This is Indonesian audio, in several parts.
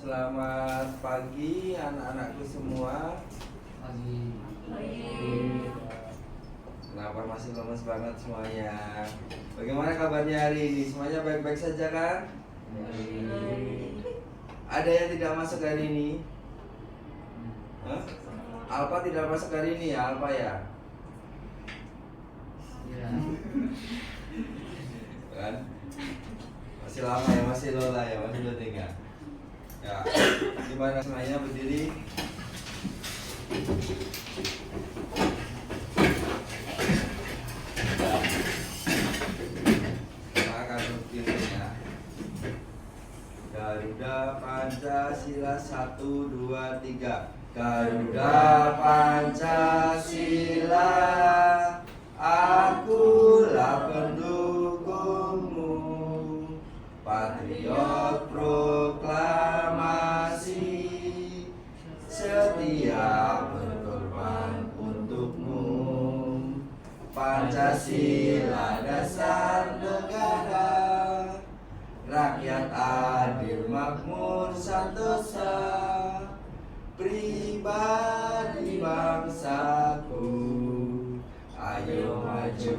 Selamat pagi anak-anakku semua. Pagi. Kenapa masih lemes banget semuanya? Bagaimana kabarnya hari ini? Semuanya baik-baik saja kan? Ada yang tidak masuk hari ini? Hah? Alpa tidak masuk hari ini ya, Alpa ya? Ya. Kan? Masih lama ya, masih Lola ya, masih Lola ya. Gimana semuanya berdiri? Kita akan berdiri ya. Garuda Pancasila 1, 2, 3. Garuda Pancasila, akulah pendukungmu. Patriot proklamasi, setia berkorban untukmu. Pancasila dasar negara, rakyat adil makmur santosa, pribadi bangsaku. Ayo maju,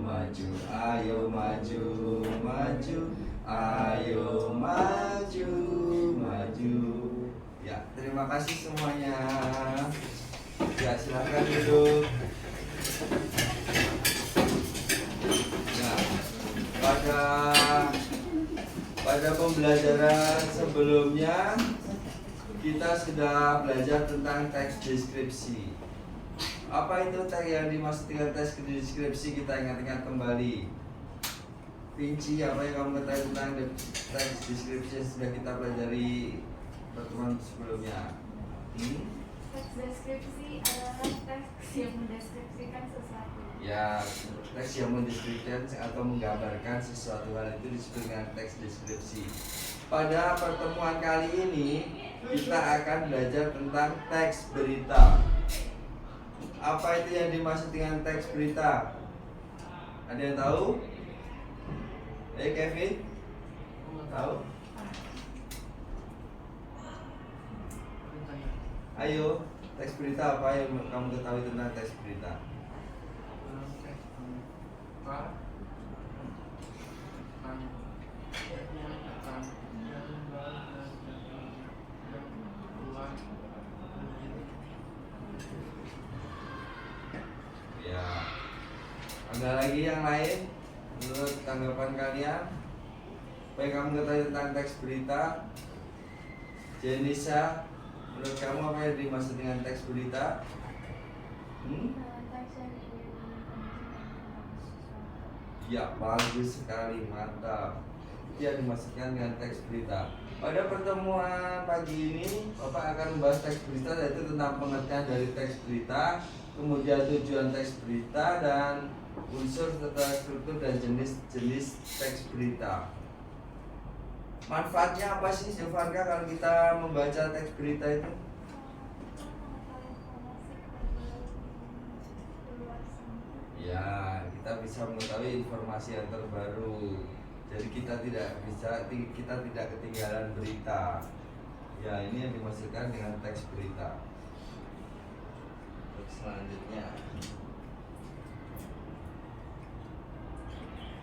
maju, ayo maju, maju, ayo maju, maju. Ya, terima kasih semuanya. Ya, silakan duduk. Nah, pada pembelajaran sebelumnya kita sudah belajar tentang teks deskripsi. Apa itu teks yang dimaksud dengan teks deskripsi? Kita ingat-ingat kembali. Vinci, apa yang kamu ketahui tentang teks deskripsi yang sudah kita pelajari pertemuan sebelumnya? Teks deskripsi adalah teks yang mendeskripsikan sesuatu. Ya, teks yang mendeskripsikan atau menggambarkan sesuatu hal itu disebut dengan teks deskripsi. Pada pertemuan kali ini kita akan belajar tentang teks berita. Apa itu yang dimaksud dengan teks berita? Ada yang tahu? Kevin? Tahu? Ayo, teks berita apa yang kamu ketahui tentang teks berita? Ya, ada lagi yang lain menurut tanggapan kalian? Apa yang kamu ketahui tentang teks berita? Jenisa, menurut kamu apa yang dimaksud dengan teks berita? Teks yang ingin menunjukkan sesuatu. Ya, bagus sekali, mantap. Itu yang dimaksudkan dengan teks berita. Pada pertemuan pagi ini, Bapak akan membahas teks berita, yaitu tentang pengertian dari teks berita, kemudian tujuan teks berita, dan unsur serta struktur dan jenis-jenis teks berita. Manfaatnya apa sih, Silvanka, kalau kita membaca teks berita itu? Ya, kita bisa mengetahui informasi yang terbaru. Jadi kita tidak ketinggalan berita. Ya, ini yang dimaksudkan dengan teks berita. Terus selanjutnya,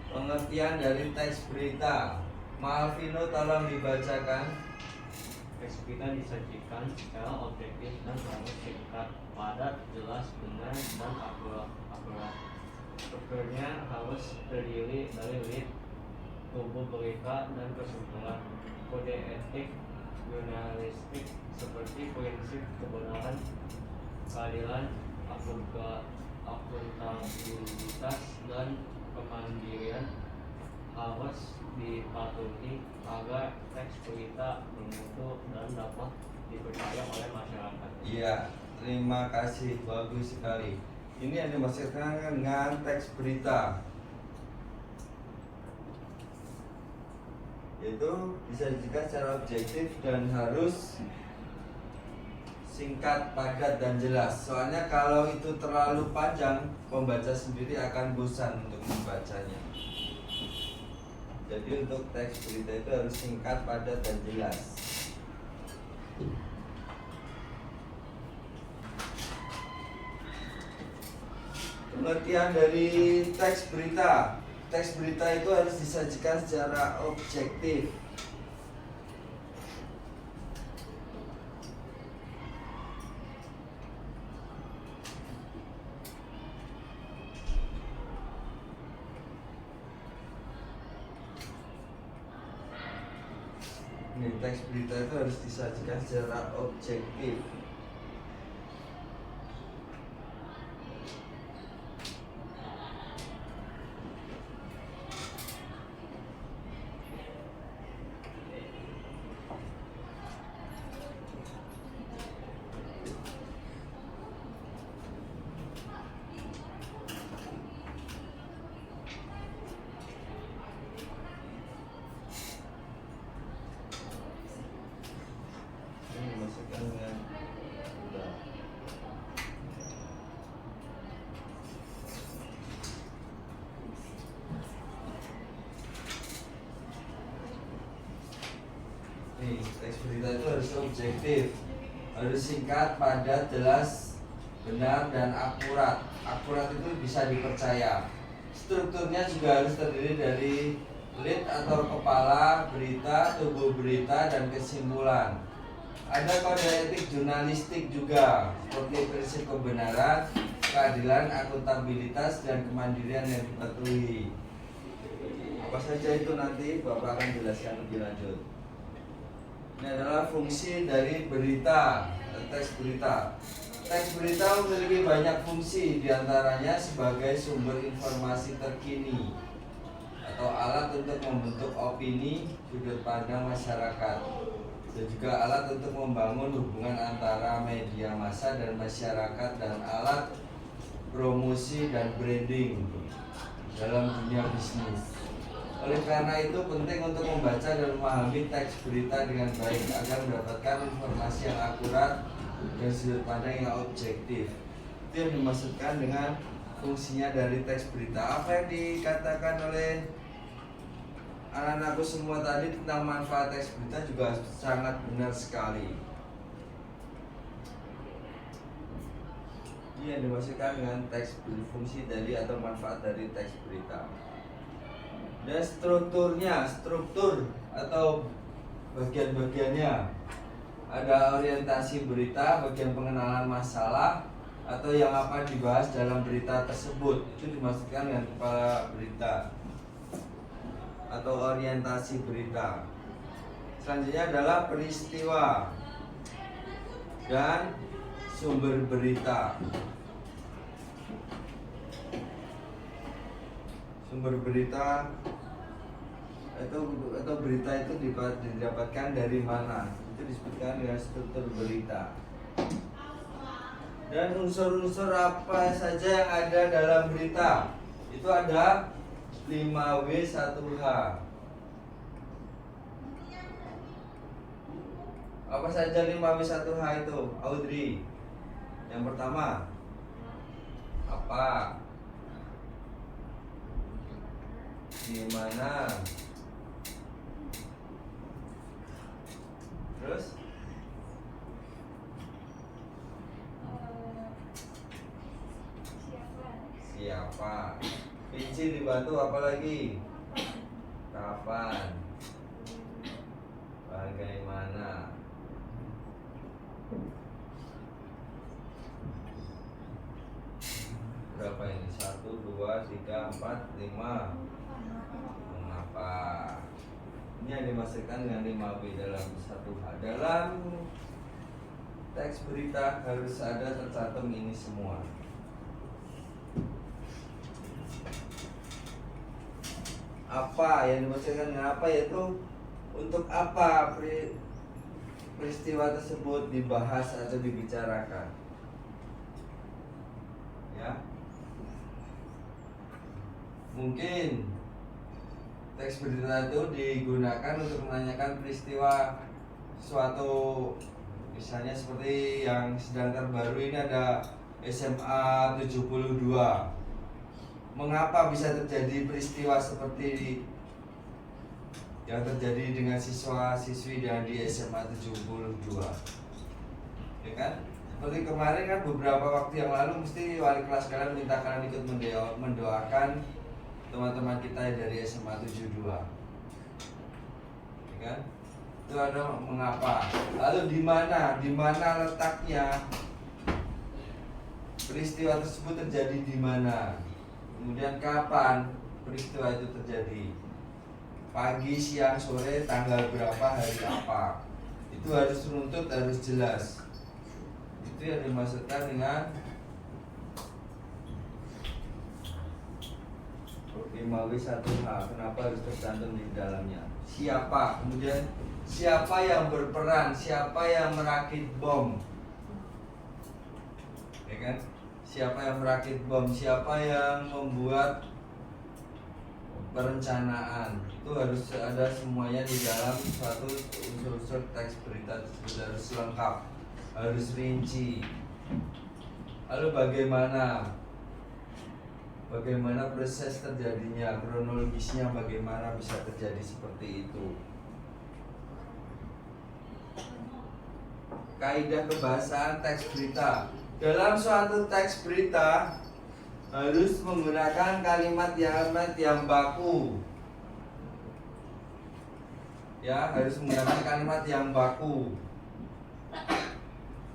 pengertian dari teks berita. Malvino, tolong dibacakan. Teks berita disajikan secara objektif dan harus singkat, padat, jelas, benar, dan akurat. Strukturnya harus terdiri dari lead, tubuh berita, dan kesimpulan. Kode etik jurnalistik seperti prinsip kebenaran, keadilan, akuntabilitas, dan kemandirian harus dipatuhi agar teks berita bermutu dan dapat dipercaya oleh masyarakat. Iya, terima kasih, bagus sekali. Ini yang dimaksudkan dengan teks berita. Itu bisa disajikan secara objektif dan harus singkat, padat, dan jelas. Soalnya kalau itu terlalu panjang, pembaca sendiri akan bosan untuk membacanya. Jadi untuk teks berita itu harus singkat, padat, dan jelas. Pengertian dari teks berita. Teks berita itu harus disajikan secara objektif. Ini teks berita itu harus disajikan secara objektif. Ini masukkan dengan udah. Nih, teks berita itu harus objektif, harus singkat, padat, jelas, benar, dan akurat. Akurat itu bisa dipercaya. Strukturnya juga harus terdiri dari lead atau kepala berita, tubuh berita, dan kesimpulan. Ada kode etik jurnalistik juga, seperti prinsip kebenaran, keadilan, akuntabilitas, dan kemandirian yang dipatuhi. Apa saja itu nanti Bapak akan jelaskan lebih lanjut. Ini adalah fungsi dari berita, teks berita. Teks berita memiliki banyak fungsi, diantaranya sebagai sumber informasi terkini atau alat untuk membentuk opini, sudut pandang masyarakat, dan juga alat untuk membangun hubungan antara media massa dan masyarakat, dan alat promosi dan branding dalam dunia bisnis. Oleh karena itu penting untuk membaca dan memahami teks berita dengan baik agar mendapatkan informasi yang akurat dan sudut pandang yang objektif. Itu yang dimaksudkan dengan fungsinya dari teks berita. Apa yang dikatakan oleh anak-anakku semua tadi tentang manfaat teks berita juga sangat benar sekali. Ini yang dimaksudkan dengan teks fungsi dari atau manfaat dari teks berita. Dan strukturnya, struktur atau bagian-bagiannya. Ada orientasi berita, bagian pengenalan masalah atau yang apa dibahas dalam berita tersebut. Itu dimaksudkan dengan kepala berita atau orientasi berita. Selanjutnya adalah peristiwa dan sumber berita. Sumber berita atau berita itu didapatkan dari mana? Itu disebutkan dengan struktur berita. Dan unsur-unsur apa saja yang ada dalam berita? Itu ada 5W1H. Apa saja 5W1H itu, Audrey? Yang pertama, apa? Di mana? Terus? Siapa? Pinci dibantu apa lagi? Kapan? Bagaimana? Berapa ini? 1, 2, 3, 4, 5. Mengapa? Ini yang dimaksudkan dengan 5W dalam 1H. Dalam teks berita harus ada tercantum ini semua. Apa yang dimaksudkan dengan apa, yaitu untuk apa peristiwa tersebut dibahas atau dibicarakan, ya. Mungkin teks berita itu digunakan untuk menanyakan peristiwa suatu, misalnya seperti yang sedang terbaru ini ada SMA 72. Mengapa bisa terjadi peristiwa seperti yang terjadi dengan siswa-siswi yang di SMA 72, ya kan? Seperti kemarin kan beberapa waktu yang lalu mesti wali kelas kalian minta kalian ikut mendoakan teman-teman kita dari SMA 72, ya kan? Itu ada mengapa? Lalu di mana letaknya peristiwa tersebut terjadi, di mana? Kemudian kapan peristiwa itu terjadi? Pagi, siang, sore, tanggal berapa, hari apa? Itu harus runtut, harus jelas. Itu yang dimaksudkan dengan 5W1H. Kenapa harus tercantum di dalamnya? Siapa? Kemudian siapa yang berperan? Siapa yang merakit bom? Ya kan? Siapa yang merakit bom? Siapa yang membuat perencanaan? Itu harus ada semuanya di dalam suatu unsur-unsur teks berita tersebut, harus lengkap, harus rinci. Lalu bagaimana proses terjadinya, kronologisnya, bagaimana bisa terjadi seperti itu. Kaidah kebahasaan teks berita. Dalam suatu teks berita harus menggunakan kalimat yang baku. Ya, harus menggunakan kalimat yang baku.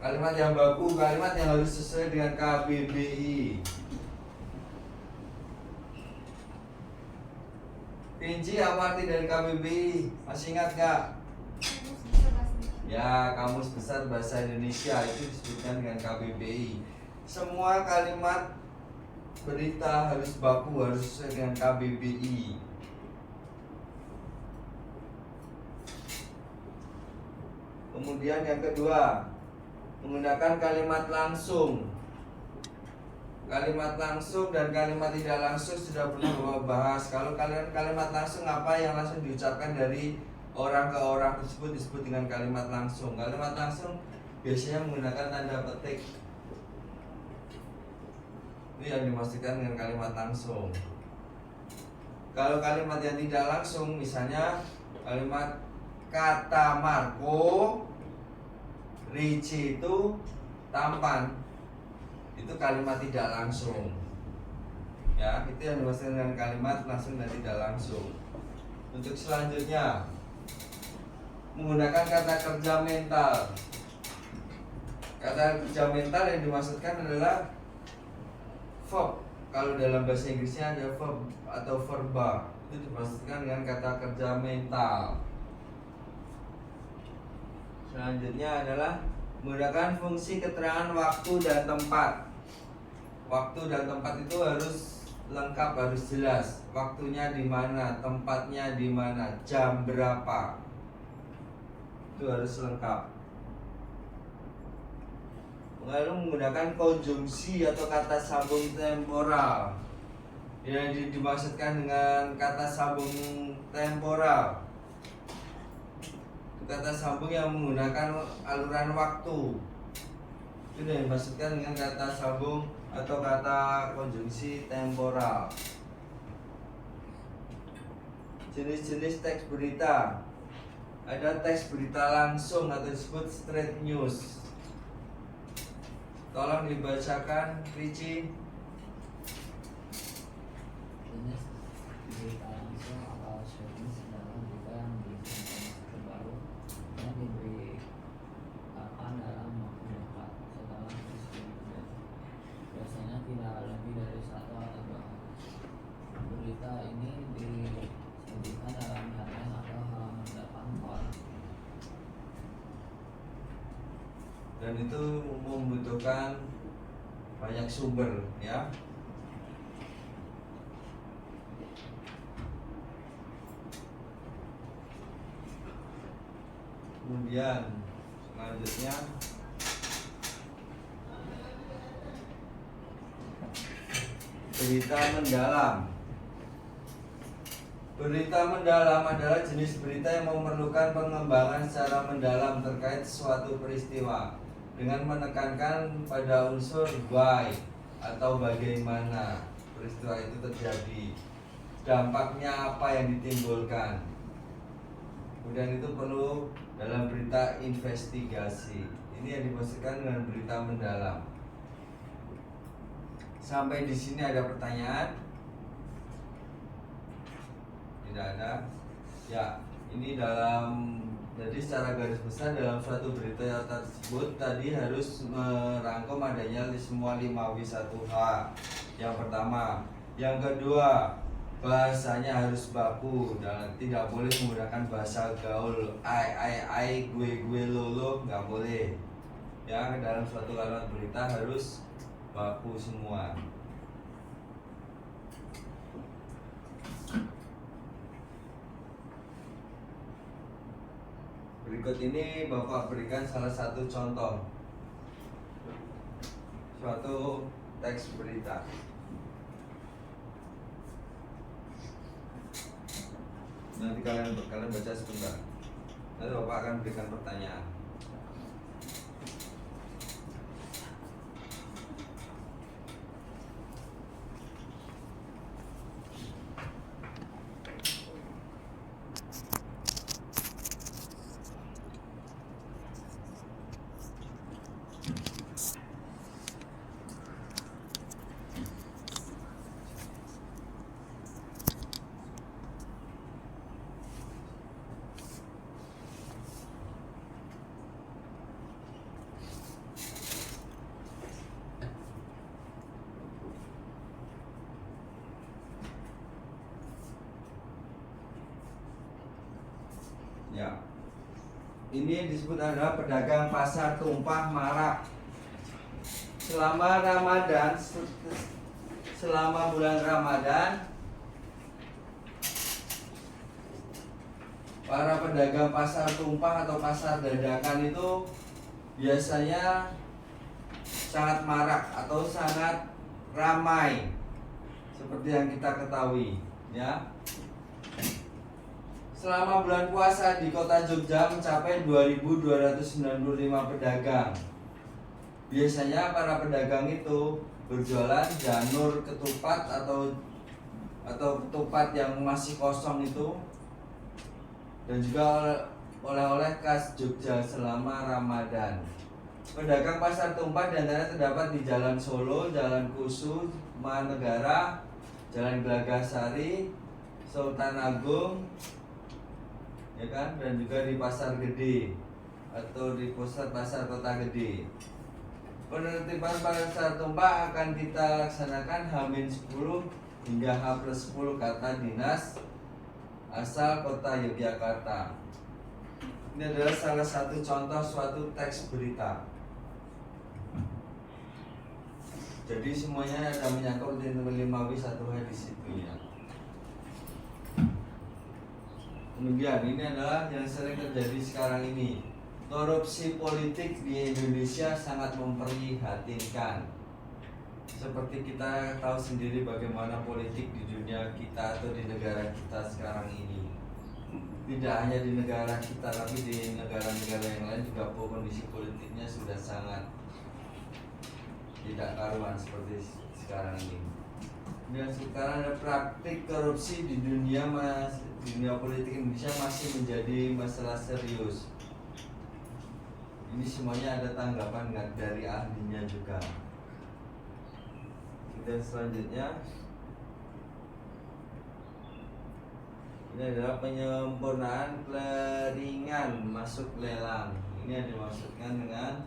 Kalimat yang baku, kalimat yang harus sesuai dengan KBBI. Rinci apa arti dari KBBI? Masih ingat gak? Ya, Kamus Besar Bahasa Indonesia itu disebutkan dengan KBBI. Semua kalimat berita harus baku, harus sesuai dengan KBBI. Kemudian yang kedua, menggunakan kalimat langsung. Kalimat langsung dan kalimat tidak langsung sudah pernah Bapak bahas. Kalau kalimat langsung, apa yang langsung diucapkan dari orang ke orang tersebut disebut dengan kalimat langsung. Kalimat langsung biasanya menggunakan tanda petik. Itu yang dimaksudkan dengan kalimat langsung. Kalau kalimat yang tidak langsung, misalnya kalimat kata Marco, Ricci itu tampan, itu kalimat tidak langsung. Ya, itu yang dimaksudkan dengan kalimat langsung dan tidak langsung. Untuk selanjutnya, menggunakan kata kerja mental. Kata kerja mental yang dimaksudkan adalah verb. Kalau dalam bahasa Inggrisnya ada verb atau verba. Itu dimaksudkan dengan kata kerja mental. Selanjutnya adalah menggunakan fungsi keterangan waktu dan tempat. Waktu dan tempat itu harus lengkap, harus jelas. Waktunya di mana, tempatnya di mana, jam berapa. Itu harus lengkap. Lalu menggunakan konjungsi atau kata sambung temporal. Yang dimaksudkan dengan kata sambung temporal, itu kata sambung yang menggunakan aluran waktu. Itu yang dimaksudkan dengan kata sambung atau kata konjungsi temporal. Jenis-jenis teks berita. Ada teks berita langsung atau disebut straight news. Tolong dibacakan, Ricci. Jenis berita langsung atau straight news adalah berita yang diinformasi terbaru yang diberitakan dalam waktu dekat setelah peristiwa terjadi. Biasanya tidak lebih dari 1 atau 2 hari. Berita ini disajikan dalam headline atau halaman depan koran. Dan itu membutuhkan banyak sumber, ya. Kemudian selanjutnya berita mendalam. Berita mendalam adalah jenis berita yang memerlukan pengembangan secara mendalam terkait suatu peristiwa dengan menekankan pada unsur why atau bagaimana peristiwa itu terjadi, dampaknya apa yang ditimbulkan. Kemudian itu perlu dalam berita investigasi. Ini yang dimaksudkan dengan berita mendalam. Sampai di sini ada pertanyaan? Tidak ada. Ya, ini jadi secara garis besar dalam suatu berita tersebut tadi harus merangkum adanya semua 5W1H. Yang pertama, yang kedua, bahasanya harus baku dan tidak boleh menggunakan bahasa gaul. Ai, gue, lo, nggak boleh. Ya, dalam suatu kalimat berita harus baku semua. Berikut ini Bapak berikan salah satu contoh suatu teks berita. Nanti kalian baca sebentar. Nanti Bapak akan berikan pertanyaan. Ya, ini disebut adalah pedagang pasar tumpah marak. Selama Ramadan, selama bulan Ramadan, para pedagang pasar tumpah atau pasar dadakan itu biasanya sangat marak atau sangat ramai, seperti yang kita ketahui, ya. Selama bulan puasa di kota Jogja mencapai 2.295 pedagang. Biasanya para pedagang itu berjualan janur ketupat atau ketupat yang masih kosong itu, dan juga oleh-oleh khas Jogja selama Ramadan. Pedagang pasar tumpah diantaranya terdapat di Jalan Solo, Jalan Kusu, Manegara, Jalan Gelagasari, Sultan Agung, ya kan, dan juga di Pasar Gede atau di pusat pasar kota gede. Penertiban pasar tumpah akan kita laksanakan H-10 hingga H+10 kata dinas asal kota Yogyakarta. Ini adalah salah satu contoh suatu teks berita. Jadi semuanya ada menyangkut di 5W1H di situ, ya. Kemudian ini adalah yang sering terjadi sekarang ini. Korupsi politik di Indonesia sangat memprihatinkan. Seperti kita tahu sendiri bagaimana politik di dunia kita atau di negara kita sekarang ini. Tidak hanya di negara kita, tapi di negara-negara yang lain juga kondisi politiknya sudah sangat tidak karuan seperti sekarang ini. Dan sekarang ada praktik korupsi di dunia politik Indonesia masih menjadi masalah serius. Ini semuanya ada tanggapan dari ahlinya juga. Dan selanjutnya, ini adalah penyempurnaan clearingan masuk lelang. Ini yang dimaksudkan dengan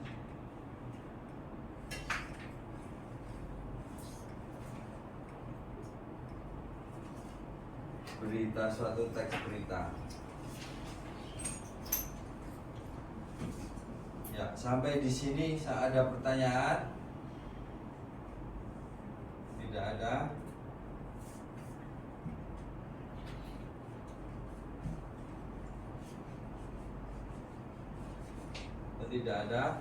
berita, suatu teks berita. Ya, sampai di sini ada pertanyaan? Tidak ada. Tidak ada.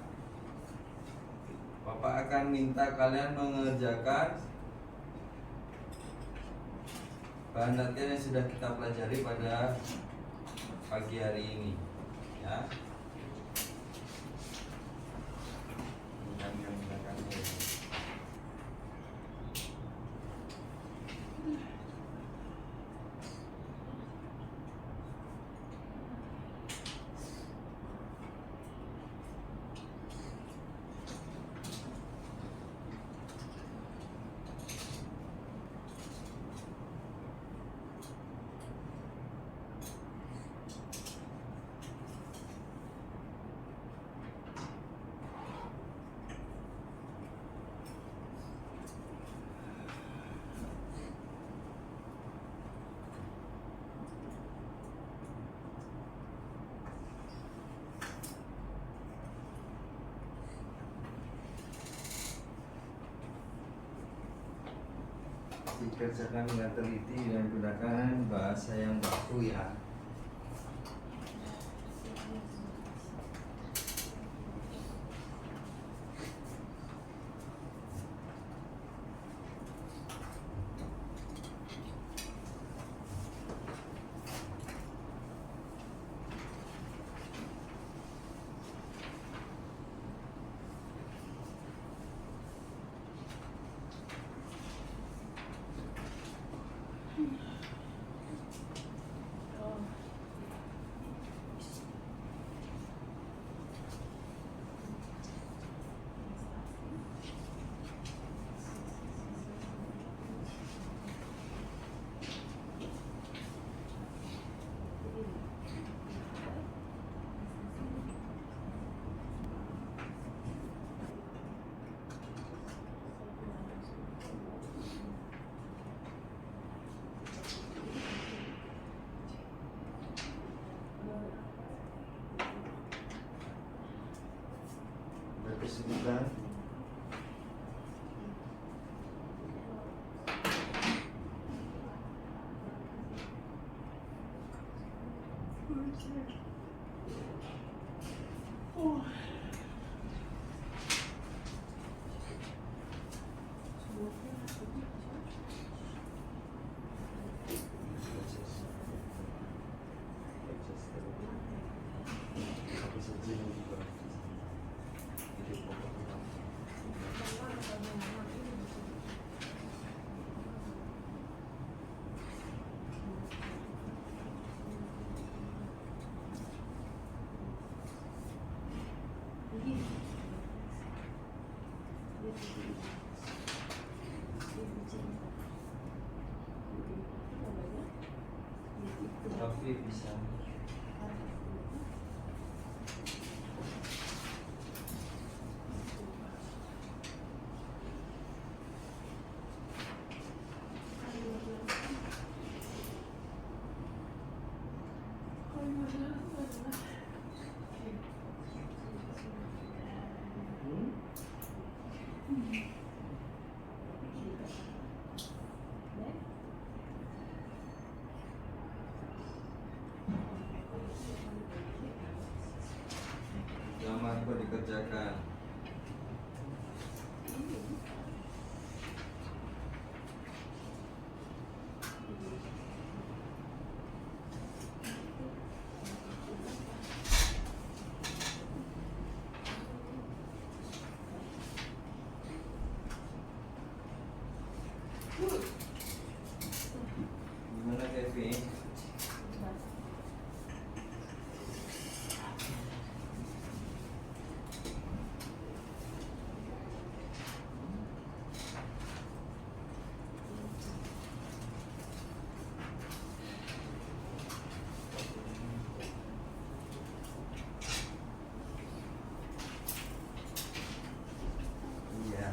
Bapak akan minta kalian mengerjakan bahan latihan yang sudah kita pelajari pada pagi hari ini, ya. dikerjakan dengan teliti dan gunakan bahasa yang baku ya. Berkesulitan. Tapi bisa. Lama kok dikerjakan. Gimana Kevin? Iya.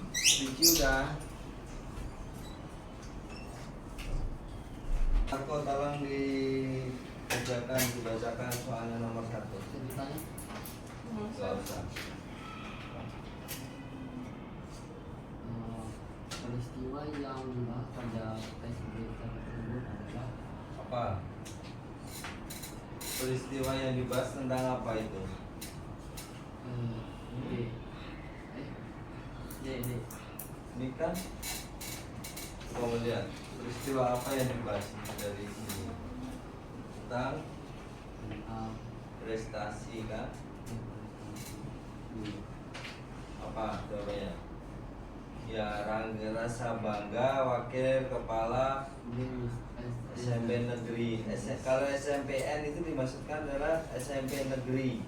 Review udah. Aku tolong dibacakan soalnya nomor 1. Ceritanya Gak usah. peristiwa yang dibahas pada tes berita tersebut adalah Apa? Peristiwa yang dibahas tentang apa itu? D. D. Ini kan kamu lihat peristiwa apa yang dibahas dari sini tentang prestasi kan? Apa jawabannya? Ya, rasa bangga wakil kepala SMP negeri. Kalau SMPN itu dimaksudkan adalah SMP negeri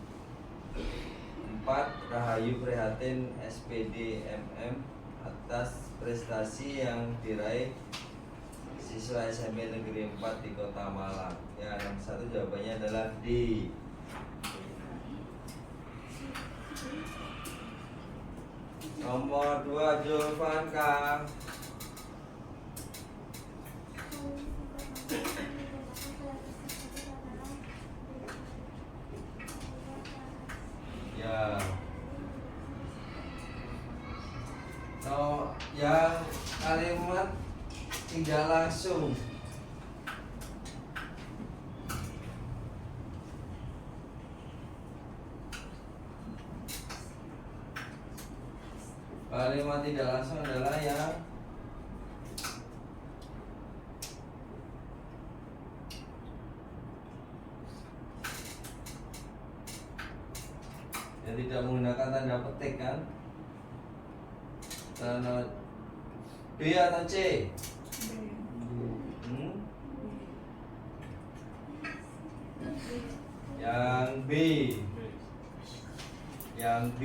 4. Rahayu prihatin SPD MM atas prestasi yang diraih siswa SMP negeri 4 di Kota Malang. Ya, nomor 1 jawabannya adalah D. Nomor 2 Julvanka. Ya. No, ya langsung. Kalimat tidak langsung adalah yang tidak menggunakan tanda petik kan? Tanda B atau C? Hmm? Yang B. Yang B.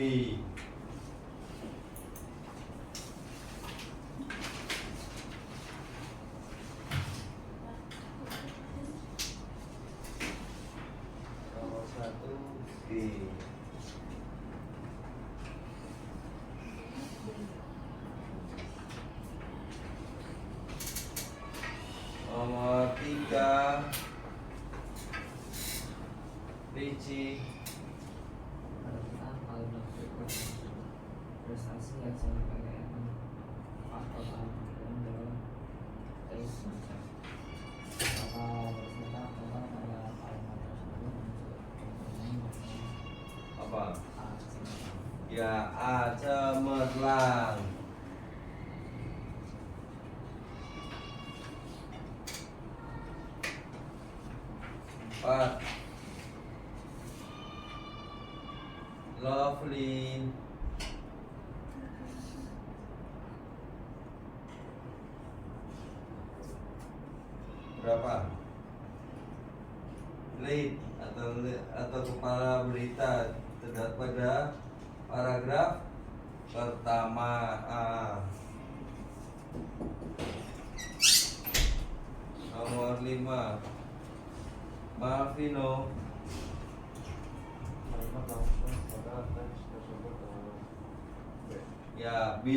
Nomor 1 B. Nomor 3 Ricci. Tentang hal berikut prestasi SNMPTN faktor algoritma dalam tes macam apakah tentang pada kalimat tersebut muncul Apa? A cemerlang. Ya, A cemerlang. Empat. Lovely. Berapa? Lead atau kepala berita terdapat pada paragraf pertama A. Nomor 5 Malvino. Kalimat langsung pada teks tersebut adalah B. Ya, B.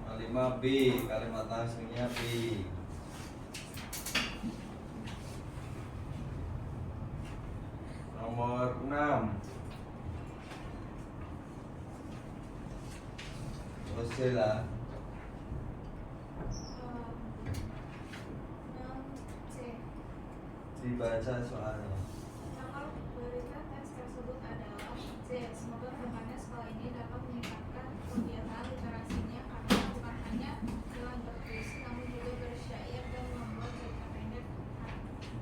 Kalimat B, kalimat langsungnya B. Nomor 6 Rosella. C. Dibaca soalnya. Nama berita teks tersebut adalah C. Semoga kedepannya sekolah ini dapat meningkatkan kegiatan literasinya karena bukan hanya dengan berpuisi namun juga bersyair dan membuat cerita pendek.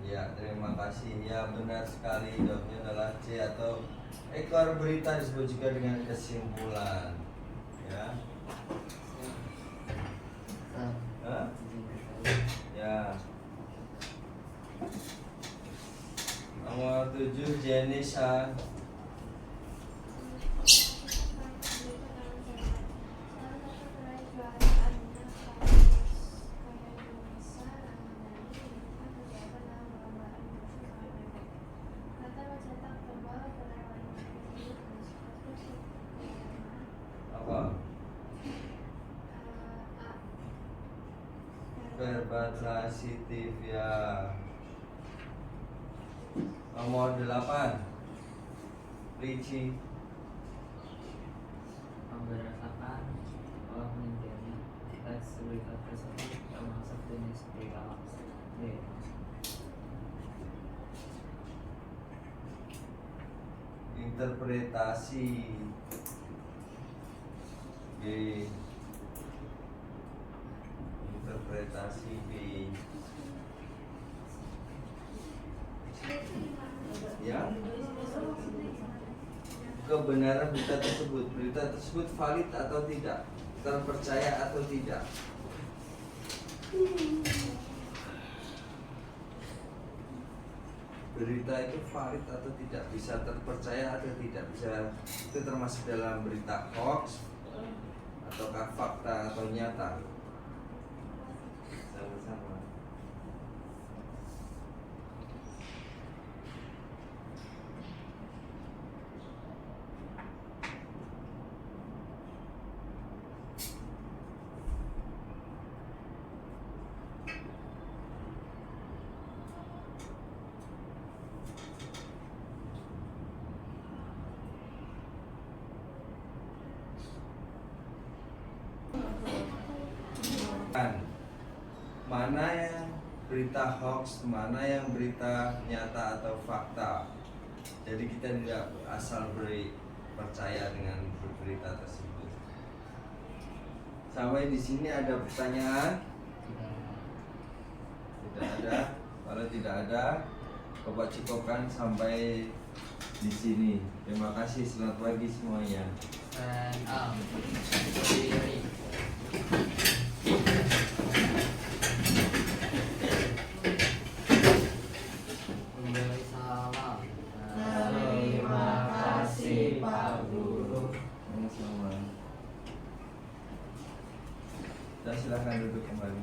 Ya, terima kasih. Ya, benar sekali. Jawabnya adalah C atau ekor berita disebut juga dengan kesimpulan. Ya. Hah? Ya. Nomor 7 Jenisa. Apa? Verba transitif ya. Nomor 8 Ricci. Berdasarkan penelitiannya teks berita tersebut termasuk jenis berita B. Interpretasi B. Interpretasi B. Ya. Kebenaran berita tersebut valid atau tidak, terpercaya atau tidak. Berita itu valid atau tidak, bisa terpercaya atau tidak, bisa itu termasuk dalam berita hoax ataukah fakta atau nyata. Sama-sama. mana yang berita hoax, mana yang berita nyata atau fakta. Jadi kita tidak asal percaya dengan berita tersebut. Sampai di sini ada pertanyaan? Tidak ada. Kalau tidak ada, Bapak cukupkan sampai di sini. Terima kasih. Selamat pagi semuanya. Memberi salam. Terima kasih Pak Guru. Sama-sama. Dan silakan duduk kembali.